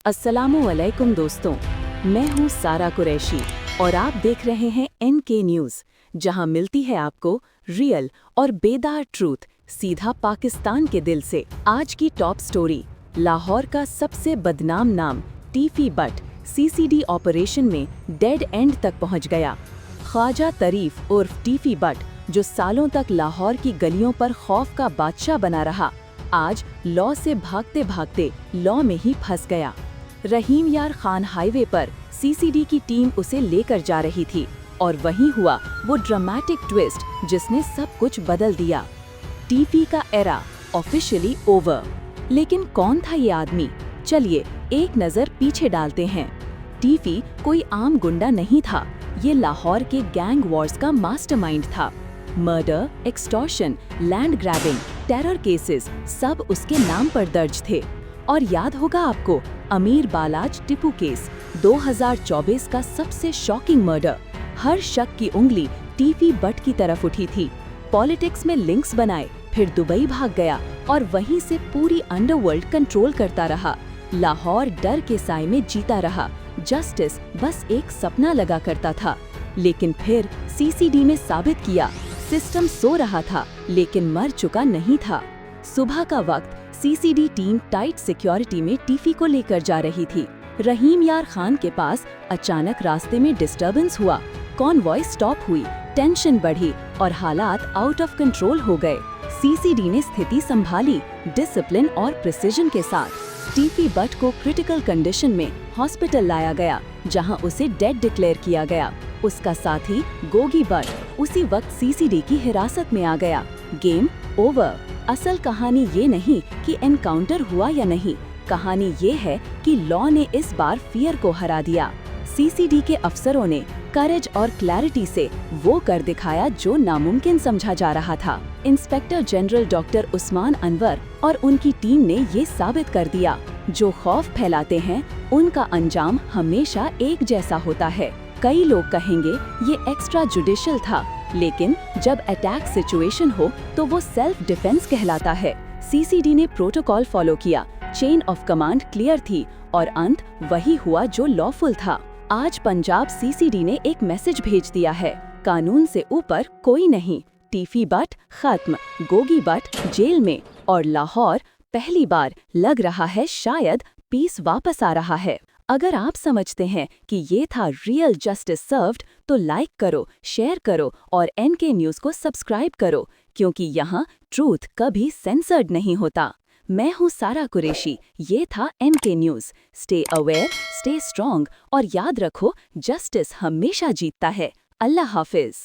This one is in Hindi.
अस्सलामुअलैकुम दोस्तों, मैं हूँ सारा कुरैशी और आप देख रहे हैं NK न्यूज़, जहां मिलती है आपको रियल और बेदार ट्रूथ सीधा पाकिस्तान के दिल से। आज की टॉप स्टोरी, लाहौर का सबसे बदनाम नाम टीफी बट CCD ऑपरेशन में डेड एंड तक पहुंच गया। ख्वाजा तरीफ उर्फ टीफी बट, जो सालों तक लाहौर की गलियों पर खौफ का बादशाह बना रहा, आज लॉ से भागते भागते लॉ में ही फंस गया। रहीम यार खान हाईवे पर CCD की टीम उसे लेकर जा रही थी और वहीं हुआ वो ड्रामेटिक ट्विस्ट जिसने सब कुछ बदल दिया। टीफी का एरा ऑफिशियली ओवर। लेकिन कौन था ये आदमी? चलिए एक नजर पीछे डालते हैं। टीफी कोई आम गुंडा नहीं था, ये लाहौर के गैंग वॉर्स का मास्टरमाइंड था। Murder, extortion, land grabbing, terror cases सब उसके नाम पर दर्ज थे। और याद होगा आपको अमीर बालाज टिपू केस, 2024 का सबसे शॉकिंग मर्डर। हर शक की उंगली टीफी बट की तरफ उठी थी। पॉलिटिक्स में लिंक्स बनाए, फिर दुबई भाग गया और वहीं से पूरी अंडरवर्ल्ड कंट्रोल करता रहा। लाहौर डर के साए में जीता रहा। जस्टिस बस एक सपना लगा करता था। लेकिन फिर CCD ने साबित किया, सिस्टम सो रहा था लेकिन मर चुका नहीं था। सुबह का वक्त CCD टीम टाइट सिक्योरिटी में टीफी को लेकर जा रही थी। रहीम यार खान के पास अचानक रास्ते में डिस्टर्बेंस हुआ, कॉन्वॉय स्टॉप हुई, टेंशन बढ़ी और हालात आउट ऑफ कंट्रोल हो गए। CCD ने स्थिति संभाली, डिसिप्लिन और प्रिसिजन के साथ। टीफी बट को क्रिटिकल कंडीशन में हॉस्पिटल लाया गया, जहां उसे डेड डिक्लेयर किया गया। उसका साथी गोगी बट उसी वक्त CCD की हिरासत में आ गया। Game over. असल कहानी ये नहीं कि एनकाउंटर हुआ या नहीं, कहानी ये है कि लॉ ने इस बार फियर को हरा दिया। CCD के अफसरों ने करेज और क्लैरिटी से वो कर दिखाया जो नामुमकिन समझा जा रहा था। Inspector general doctor Usman Anwar और उनकी टीम ने ये साबित कर दिया, जो खौफ फैलाते हैं उनका अंजाम हमेशा एक जैसा होता है। कई लोग कहेंगे ये एक्स्ट्रा जुडिशियल था, लेकिन जब अटैक सिचुएशन हो तो वो सेल्फ डिफेंस कहलाता है। CCD ने प्रोटोकॉल फॉलो किया, चेन ऑफ कमांड क्लियर थी और अंत वही हुआ जो लॉफुल था। आज पंजाब CCD ने एक मैसेज भेज दिया है, कानून से ऊपर कोई नहीं। टीफी बट खत्म, गोगी बट जेल में और लाहौर पहली बार लग रहा है शायद पीस वापस आ रहा है। अगर आप समझते हैं कि ये था रियल जस्टिस सर्व्ड, तो लाइक करो, शेयर करो और NK न्यूज़ को सब्सक्राइब करो, क्योंकि यहाँ ट्रूथ कभी सेंसर्ड नहीं होता। मैं हूँ सारा कुरैशी, ये था NK news. Stay aware, stay strong और याद रखो, जस्टिस हमेशा जीतता है। अल्लाह हाफिज।